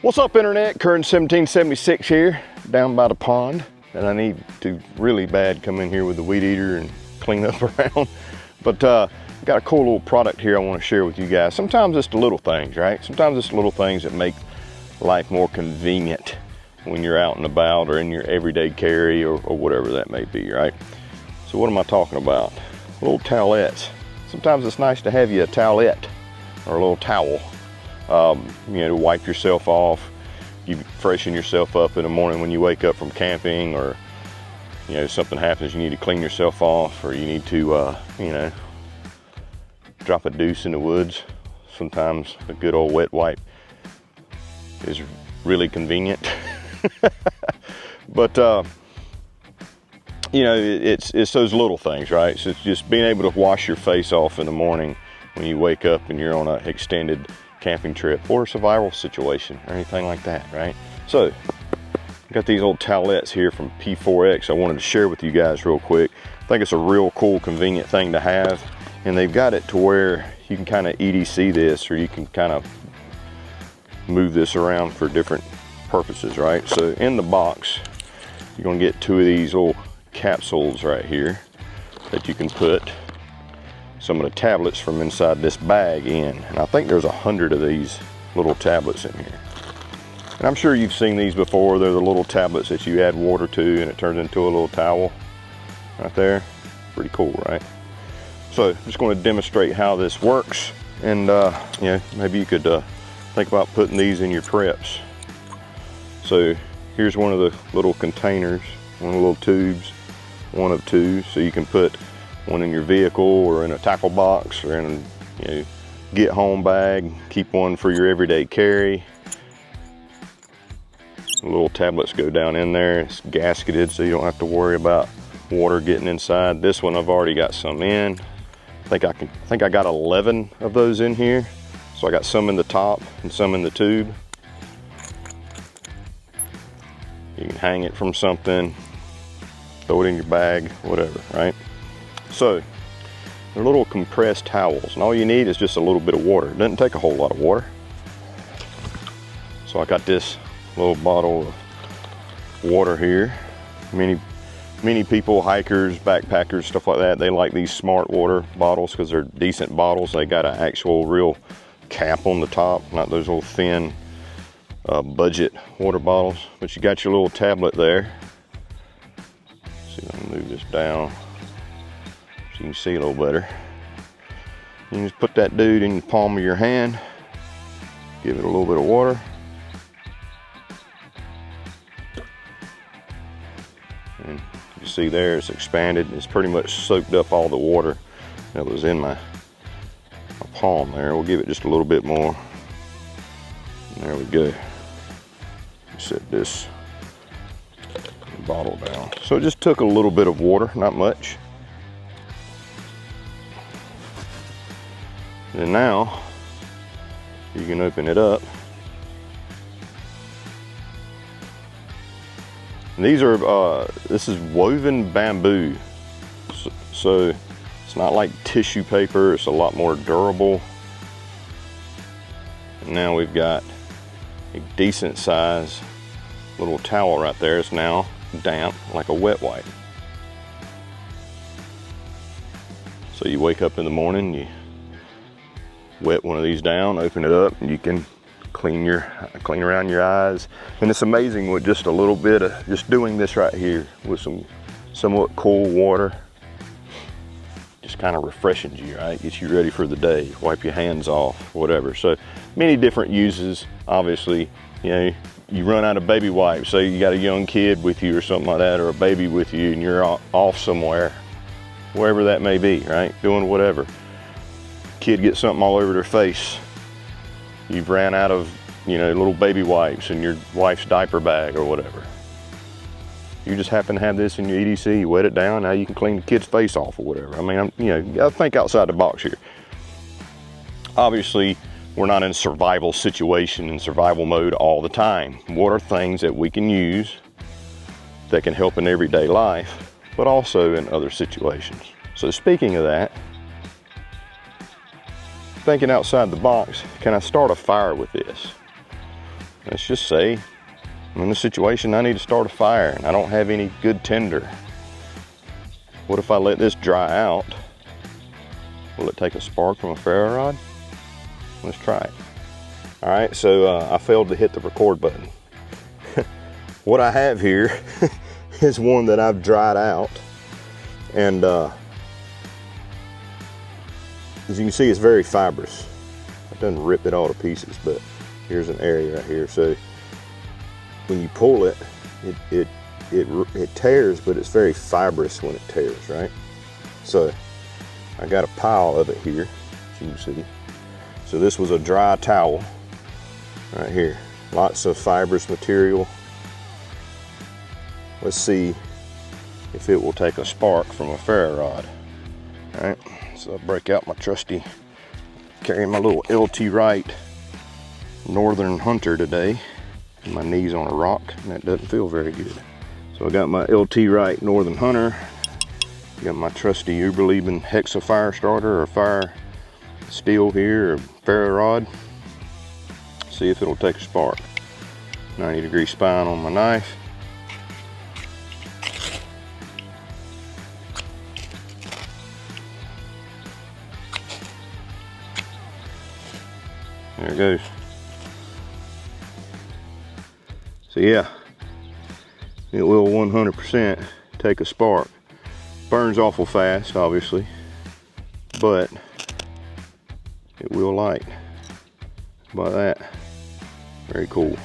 What's up, internet? Current 1776 here, down by the pond, and I need to really bad come in here with the weed eater and clean up around. But got a cool little product here I want to share with you guys. Sometimes it's the little things, right? Sometimes it's the little things that make life more convenient when you're out and about or in your everyday carry or whatever that may be, right? So what am I talking about? Little towelettes. Sometimes it's nice to have you a towelette or a little towel. To wipe yourself off. You freshen yourself up in the morning when you wake up from camping, or something happens, you need to clean yourself off, or you need to drop a deuce in the woods. Sometimes a good old wet wipe is really convenient. But it's those little things, right? So it's just being able to wash your face off in the morning when you wake up and you're on an extended camping trip or a survival situation or anything like that, right? So I got these old towelettes here from Prepared4X I wanted to share with you guys real quick. I think it's a real cool, convenient thing to have, and they've got it to where you can kind of EDC this, or you can kind of move this around for different purposes, right? So in the box, you're gonna get two of these little capsules right here that you can put some of the tablets from inside this bag in. And I think there's 100 of these little tablets in here. And I'm sure you've seen these before. They're the little tablets that you add water to and it turns into a little towel right there. Pretty cool, right? So I'm just going to demonstrate how this works, and maybe you could think about putting these in your preps. So here's one of the little containers, one of the little tubes, one of two, so you can put one in your vehicle or in a tackle box or in a get home bag. Keep one for your everyday carry. The little tablets go down in there. It's gasketed, so you don't have to worry about water getting inside. This one I've already got some in. I think I got 11 of those in here. So I got some in the top and some in the tube. You can hang it from something, throw it in your bag, whatever, right? So they're little compressed towels, and all you need is just a little bit of water. It doesn't take a whole lot of water. So I got this little bottle of water here. Many people, hikers, backpackers, stuff like that, they like these smart water bottles because they're decent bottles. They got an actual real cap on the top, not those little thin budget water bottles. But you got your little tablet there. Let's see if I can move this down so you can see a little better. You can just put that dude in the palm of your hand, give it a little bit of water, and you see there it's expanded. It's pretty much soaked up all the water that was in my palm there. We'll give it just a little bit more. And there we go. Set this bottle down. So it just took a little bit of water, not much. And now you can open it up. And these are this is woven bamboo, so it's not like tissue paper. It's a lot more durable. And now we've got a decent size little towel right there. It's now damp like a wet wipe. So you wake up in the morning, you wet one of these down, open it up, and you can clean around your eyes. And it's amazing with just a little bit of just doing this right here with some somewhat cool water. Just kind of refreshes you, right? Gets you ready for the day. Wipe your hands off, whatever. So many different uses. Obviously, you run out of baby wipes. Say you got a young kid with you or something like that, or a baby with you, and you're off somewhere, wherever that may be, right? Doing whatever. Kid gets something all over their face. You've ran out of, little baby wipes in your wife's diaper bag or whatever. You just happen to have this in your EDC, you wet it down, now you can clean the kid's face off or whatever. I mean, you gotta think outside the box here. Obviously, we're not in survival situation, in survival mode all the time. What are things that we can use that can help in everyday life, but also in other situations? So speaking of that, thinking outside the box, can I start a fire with this? let's just say I'm in a situation I need to start a fire and I don't have any good tinder. What if I let this dry out? Will it take a spark from a ferro rod? Let's try it. All right, so I failed to hit the record button. What I have here is one that I've dried out, and as you can see, it's very fibrous. It doesn't rip it all to pieces, but here's an area right here. So when you pull it, it tears, but it's very fibrous when it tears, right? So I got a pile of it here, as you can see. So this was a dry towel right here. Lots of fibrous material. Let's see if it will take a spark from a ferro rod. All right, so I'll break out my trusty, carry my little LT Wright Northern Hunter today. My knee's on a rock and that doesn't feel very good. So I got my LT Wright Northern Hunter. Got my trusty Uberleben Hexa fire starter or fire steel here or ferro rod. See if it'll take a spark. 90-degree spine on my knife. There it goes. So yeah, it will 100% take a spark. Burns awful fast, obviously, but it will light. How about that? Very cool.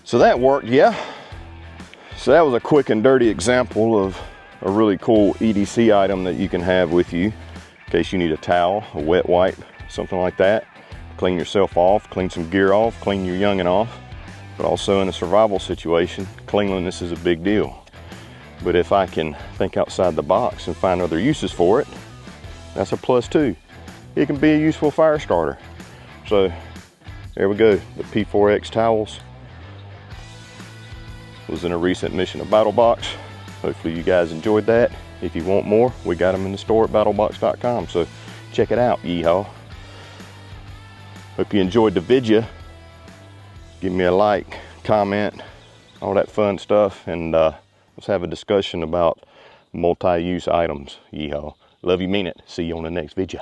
So that worked, yeah. So that was a quick and dirty example of a really cool EDC item that you can have with you in case you need a towel, a wet wipe, something like that. Clean yourself off, clean some gear off, clean your youngin' off. But also in a survival situation, cleanliness is a big deal. But if I can think outside the box and find other uses for it, that's a plus too. It can be a useful fire starter. So there we go, the P4X towels was in a recent mission of BattlBox. Hopefully you guys enjoyed that. If you want more, we got them in the store at battlebox.com, so check it out, yeehaw. Hope you enjoyed the video. Give me a like, comment, all that fun stuff, and let's have a discussion about multi-use items, yeehaw. Love you, mean it. See you on the next video.